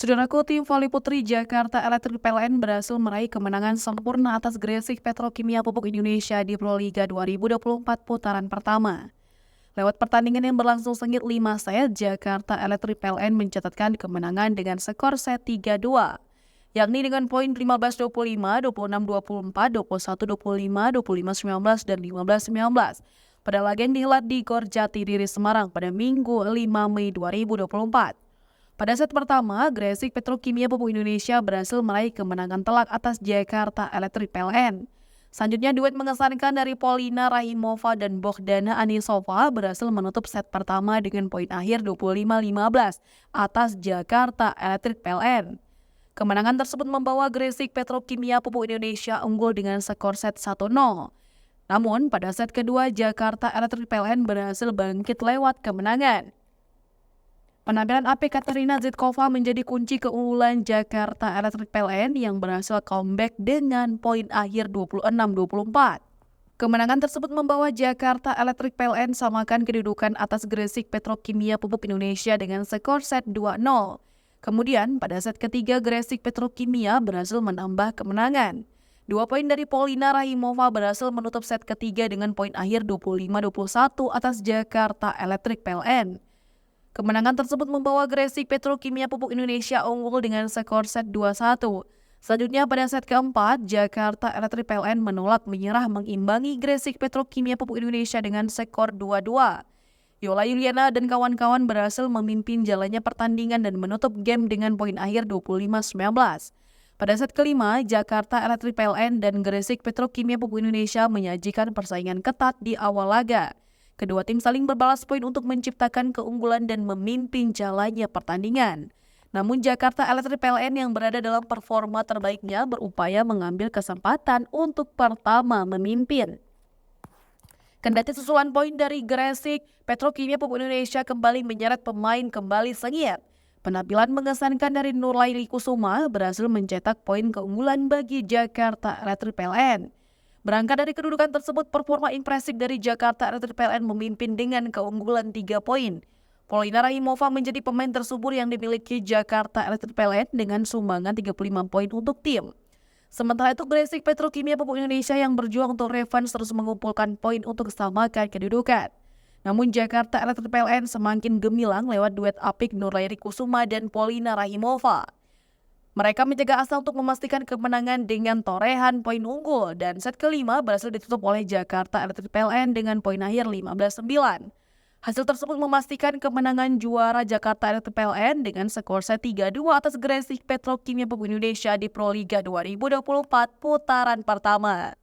Saudaraku, tim voli putri Jakarta Electric PLN berhasil meraih kemenangan sempurna atas Gresik Petrokimia Pupuk Indonesia di Proliga 2024 putaran pertama. Lewat pertandingan yang berlangsung sengit 5 set, Jakarta Electric PLN mencatatkan kemenangan dengan skor set 3-2, yakni dengan poin 15-25, 26-24, 21-25, 25-19, dan 15-19 pada laga yang dihelat di Gor Jatidiri Semarang pada Minggu 5 Mei 2024. Pada set pertama, Gresik Petrokimia Pupuk Indonesia berhasil meraih kemenangan telak atas Jakarta Electric PLN. Selanjutnya, duet mengesankan dari Polina Rahimova dan Bogdana Anisova berhasil menutup set pertama dengan poin akhir 25-15 atas Jakarta Electric PLN. Kemenangan tersebut membawa Gresik Petrokimia Pupuk Indonesia unggul dengan skor set 1-0. Namun, pada set kedua, Jakarta Electric PLN berhasil bangkit lewat kemenangan. Penampilan apik Katerina Zitkova menjadi kunci keunggulan Jakarta Electric PLN yang berhasil comeback dengan poin akhir 26-24. Kemenangan tersebut membawa Jakarta Electric PLN samakan kedudukan atas Gresik Petrokimia Pupuk Indonesia dengan skor set 2-0. Kemudian pada set ketiga, Gresik Petrokimia berhasil menambah kemenangan. 2 poin dari Polina Rahimova berhasil menutup set ketiga dengan poin akhir 25-21 atas Jakarta Electric PLN. Kemenangan tersebut membawa Gresik Petrokimia Pupuk Indonesia unggul dengan skor set 2-1. Selanjutnya pada set keempat, Jakarta Electric PLN menolak menyerah mengimbangi Gresik Petrokimia Pupuk Indonesia dengan skor 2-2. Yola Yuliana dan kawan-kawan berhasil memimpin jalannya pertandingan dan menutup game dengan poin akhir 25-19. Pada set kelima, Jakarta Electric PLN dan Gresik Petrokimia Pupuk Indonesia menyajikan persaingan ketat di awal laga. Kedua tim saling berbalas poin untuk menciptakan keunggulan dan memimpin jalannya pertandingan. Namun Jakarta Electric PLN yang berada dalam performa terbaiknya berupaya mengambil kesempatan untuk pertama memimpin. Kendati susulan poin dari Gresik Petrokimia Pupuk Indonesia kembali menyeret pemain kembali sengit, penampilan mengesankan dari Nurlaili Kusuma berhasil mencetak poin keunggulan bagi Jakarta Electric PLN. Berangkat dari kedudukan tersebut, performa impresif dari Jakarta Electric PLN memimpin dengan keunggulan 3 poin. Polina Rahimova menjadi pemain tersubur yang dimiliki Jakarta Electric PLN dengan sumbangan 35 poin untuk tim. Sementara itu, Gresik Petrokimia Pupuk Indonesia yang berjuang untuk revenge terus mengumpulkan poin untuk samakan kedudukan. Namun Jakarta Electric PLN semakin gemilang lewat duet apik Nurlaili Kusuma dan Polina Rahimova. Mereka menjaga asa untuk memastikan kemenangan dengan torehan poin unggul dan set kelima berhasil ditutup oleh Jakarta Electric PLN dengan poin akhir 15-9. Hasil tersebut memastikan kemenangan juara Jakarta Electric PLN dengan skor set 3-2 atas Gresik Petrokimia Pupuk Indonesia di Proliga 2024 putaran pertama.